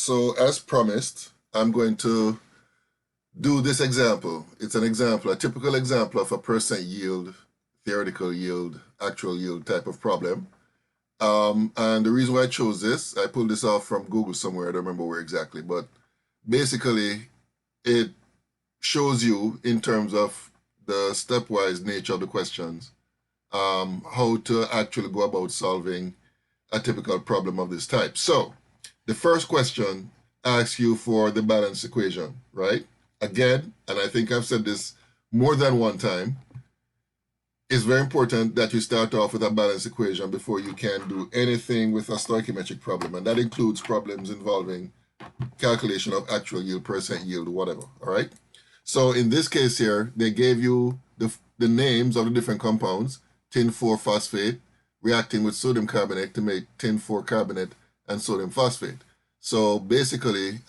So as promised, I'm going to do this example. It's an example, a typical example of a percent yield, theoretical yield, actual yield type of problem. And the reason why I chose this, I pulled this off from Google somewhere, I don't remember where exactly, but basically it shows you in terms of the stepwise nature of the questions, how to actually go about solving a typical problem of this type. So the first question asks you for the balance equation, right? Again, and I think I've said this more than one time, it's very important that you start off with a balance equation before you can do anything with a stoichiometric problem, and that includes problems involving calculation of actual yield, percent yield, whatever, all right? So in this case here, they gave you the names of the different compounds, tin 4-phosphate, reacting with sodium carbonate to make tin 4 carbonate and sodium phosphate. So basically,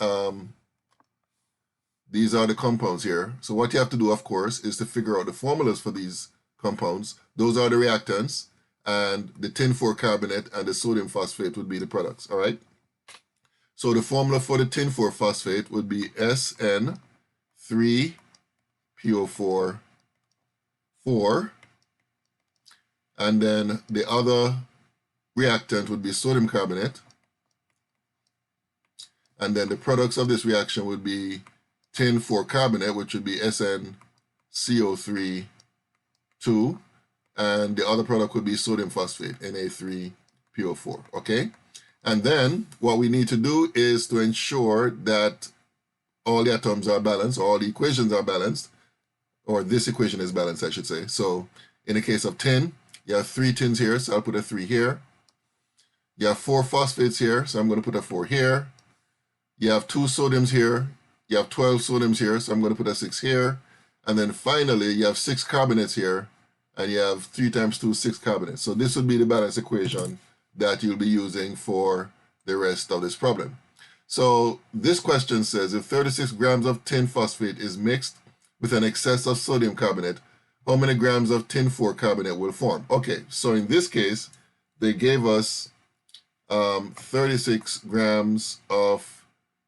these are the compounds here. So what you have to do, of course, is to figure out the formulas for these compounds. Those are the reactants, and the tin 4 carbonate and the sodium phosphate would be the products, all right? So the formula for the tin 4 phosphate would be SN3PO4 4, and then the other reactant would be sodium carbonate, and then the products of this reaction would be tin 4 carbonate, which would be SnCO3 2, and the other product would be sodium phosphate, Na3PO4, okay? And then what we need to do is to ensure that all the atoms are balanced, all the equations are balanced, or this equation is balanced, I should say. So in the case of tin, you have 3 tins here, so I'll put a 3 here. You have 4 phosphates here, so I'm going to put a 4 here. You have 2 sodiums here. You have 12 sodiums here, so I'm going to put a 6 here. And then finally, you have 6 carbonates here, and you have 3 times 2, 6 carbonates. So this would be the balance equation that you'll be using for the rest of this problem. So this question says, if 36 grams of tin phosphate is mixed with an excess of sodium carbonate, how many grams of tin 4 carbonate will form? Okay, so in this case, they gave us 36 grams of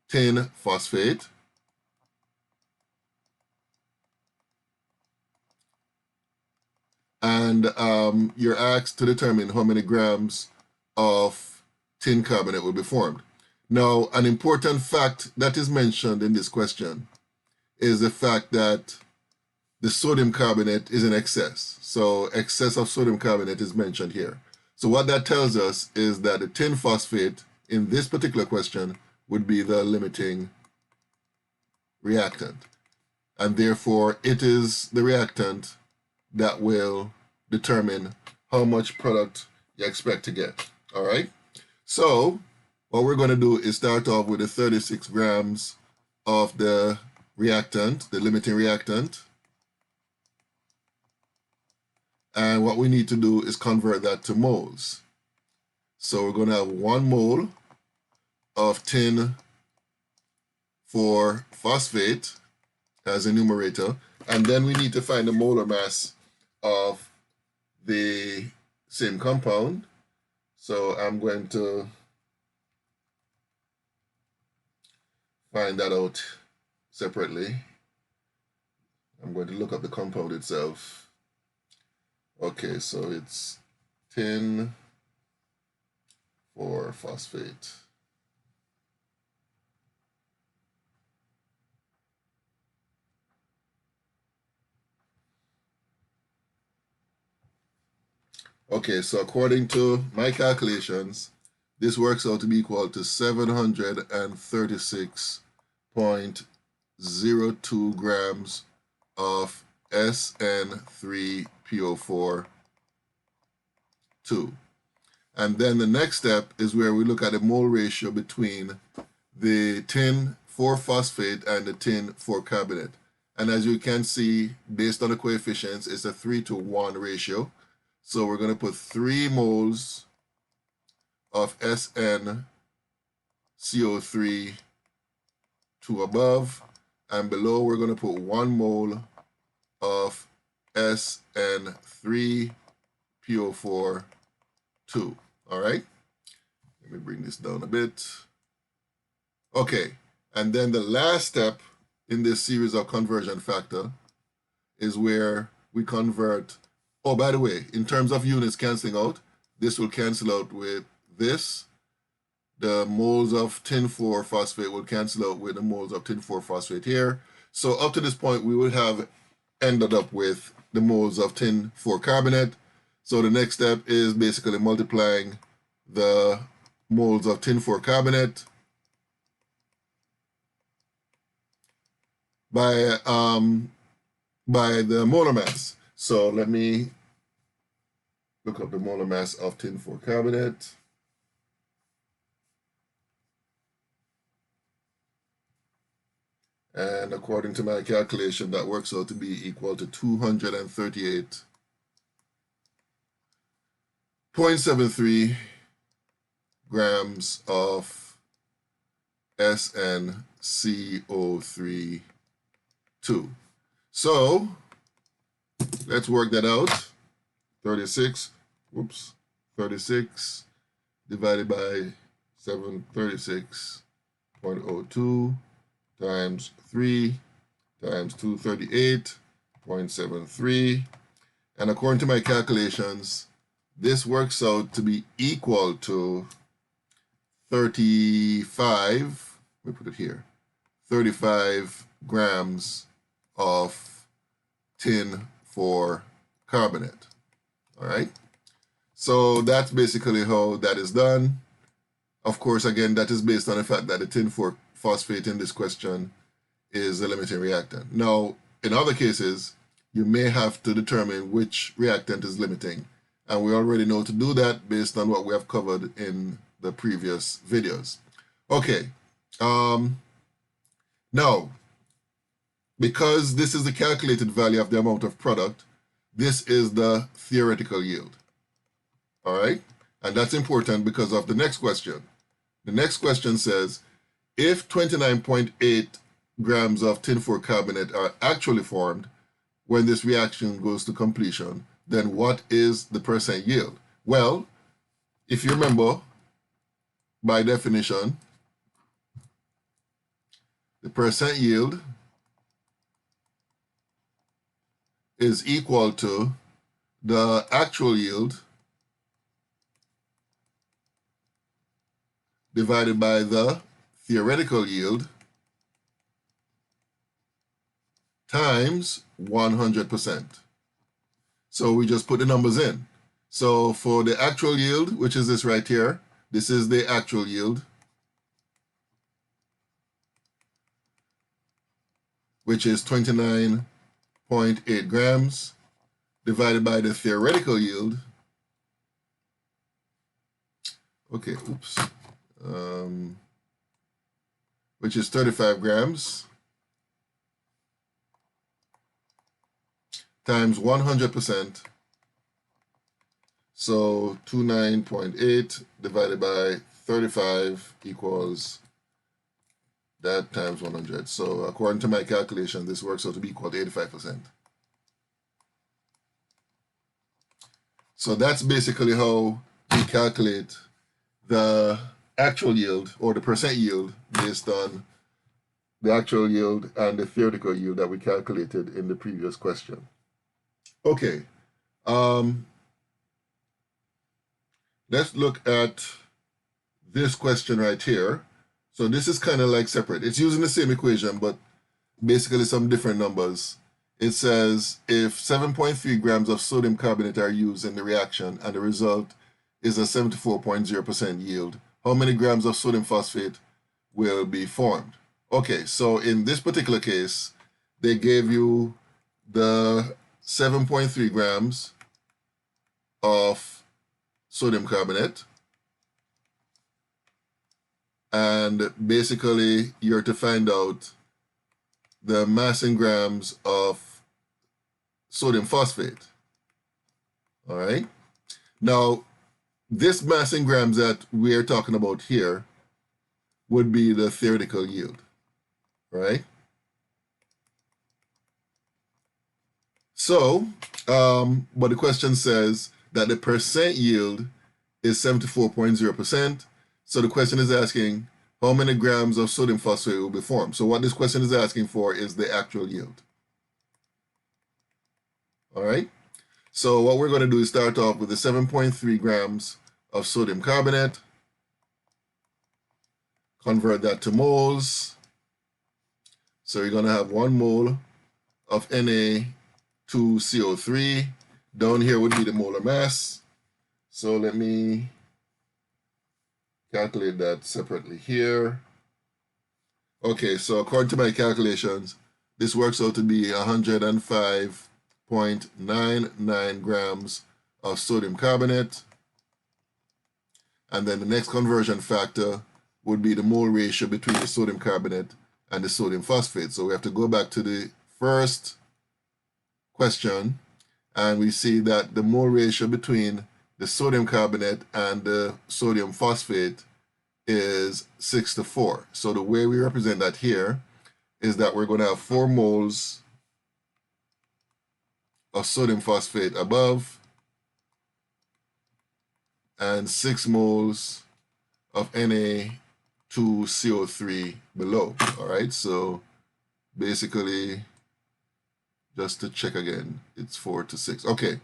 tin phosphate, and you're asked to determine how many grams of tin carbonate will be formed. Now, an important fact that is mentioned in this question is the fact that the sodium carbonate is in excess. So excess of sodium carbonate is mentioned here. So what that tells us is that the tin phosphate in this particular question would be the limiting reactant. And therefore, it is the reactant that will determine how much product you expect to get. All right? So what we're going to do is start off with the 36 grams of the reactant, the limiting reactant. And what we need to do is convert that to moles. So we're going to have 1 mole of tin 4 phosphate as a numerator, and then we need to find the molar mass of the same compound. So I'm going to find that out separately. I'm going to look up the compound itself. Okay, so it's tin 4 phosphate. Okay, so according to my calculations, this works out to be equal to 736.02 grams of SN3PO4 2. And then the next step is where we look at the mole ratio between the tin 4 phosphate and the tin 4 carbonate. And as you can see, based on the coefficients, it's a 3-to-1 ratio. So we're going to put 3 moles of SnCO3 to above, and below we're going to put 1 mole of SN3PO4 2. All right, let me bring this down a bit. Okay, and then the last step in this series of conversion factor is where we convert. Oh, by the way, in terms of units canceling out, this will cancel out with this. The moles of tin 4 phosphate will cancel out with the moles of tin 4 phosphate here. So up to this point, we would have ended up with the moles of tin 4 carbonate. So the next step is basically multiplying the moles of tin 4 carbonate by the molar mass. So let me look up the molar mass of tin 4 carbonate. And according to my calculation, that works out to be equal to 238.73 grams of SnCO3 2. So let's work that out. 36 divided by 736.02 times 3 times 238.73. And according to my calculations, this works out to be equal to 35, let me put it here, 35 grams of tin 4 carbonate. All right. So that's basically how that is done. Of course, again, that is based on the fact that the tin 4 phosphate in this question is the limiting reactant. Now, in other cases, you may have to determine which reactant is limiting. And we already know to do that based on what we have covered in the previous videos. Okay. Now, because this is the calculated value of the amount of product, this is the theoretical yield. All right? And that's important because of the next question. The next question says, if 29.8 grams of tin 4 carbonate are actually formed when this reaction goes to completion, then what is the percent yield? Well, if you remember, by definition, the percent yield is equal to the actual yield divided by the theoretical yield times 100%. So we just put the numbers in. So for the actual yield, which is this right here, this is the actual yield, which is 29.8 grams, divided by the theoretical yield. Okay, oops. Which is 35 grams times 100%. So 29.8 divided by 35 equals that times 100. So according to my calculation, this works out to be equal to 85%. So that's basically how we calculate the actual yield or the percent yield based on the actual yield and the theoretical yield that we calculated in the previous question. Okay, let's look at this question right here. So this is kind of like separate. It's using the same equation, but basically some different numbers. It says if 7.3 grams of sodium carbonate are used in the reaction and the result is a 74.0% yield, how many grams of sodium phosphate will be formed? Okay, so in this particular case, they gave you the 7.3 grams of sodium carbonate, and basically you're to find out the mass in grams of sodium phosphate. All right. Now, this mass in grams that we're talking about here would be the theoretical yield, right? So, but the question says that the percent yield is 74.0%. So the question is asking, how many grams of sodium phosphate will be formed. So what this question is asking for is the actual yield. All right. So what we're going to do is start off with the 7.3 grams of sodium carbonate, convert that to moles. So you're going to have 1 mole of Na2CO3. Down here would be the molar mass. So let me calculate that separately here. Okay, so according to my calculations, this works out to be 105.99 grams of sodium carbonate. And then the next conversion factor would be the mole ratio between the sodium carbonate and the sodium phosphate. So we have to go back to the first question, and we see that the mole ratio between the sodium carbonate and the sodium phosphate is 6:4. So the way we represent that here is that we're going to have 4 moles of sodium phosphate above and 6 moles of Na2CO3 below. All right, so basically, just to check again, it's 4 to 6. Okay,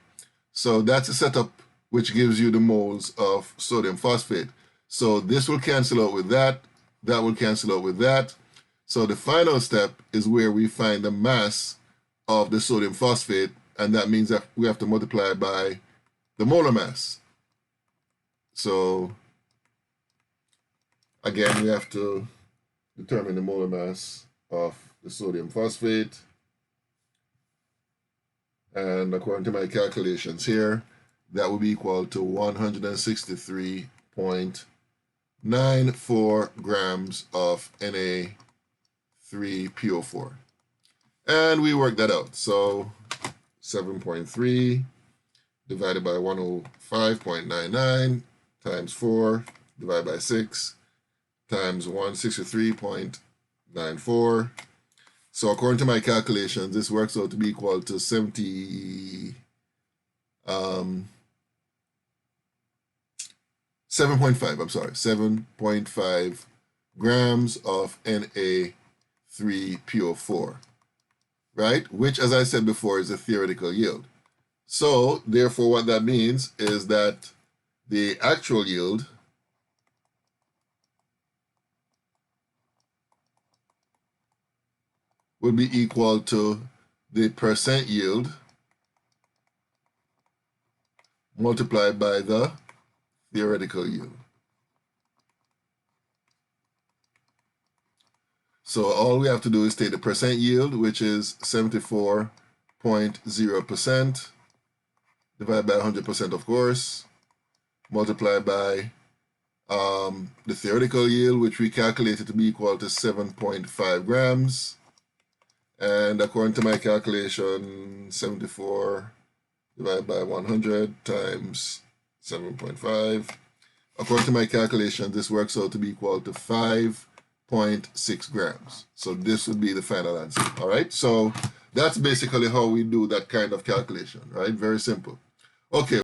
so that's a setup which gives you the moles of sodium phosphate. So this will cancel out with that, that will cancel out with that. So the final step is where we find the mass of the sodium phosphate, and that means that we have to multiply by the molar mass. So again, we have to determine the molar mass of the sodium phosphate. And according to my calculations here, that would be equal to 163.94 grams of Na3PO4. And we work that out. So 7.3 divided by 105.99 times 4 divided by 6 times 163.94. So according to my calculations, this works out to be equal to 7.5, I'm sorry, 7.5 grams of Na3PO4, right? Which, as I said before, is a theoretical yield. So therefore, what that means is that the actual yield would be equal to the percent yield multiplied by the theoretical yield. So all we have to do is take the percent yield, which is 74.0%, divided by 100%, of course, multiply by the theoretical yield, which we calculated to be equal to 7.5 grams. And according to my calculation, 74 divided by 100 times 7.5. According to my calculation, this works out to be equal to 5.6 grams. So this would be the final answer. All right. So that's basically how we do that kind of calculation, right? Very simple. Okay.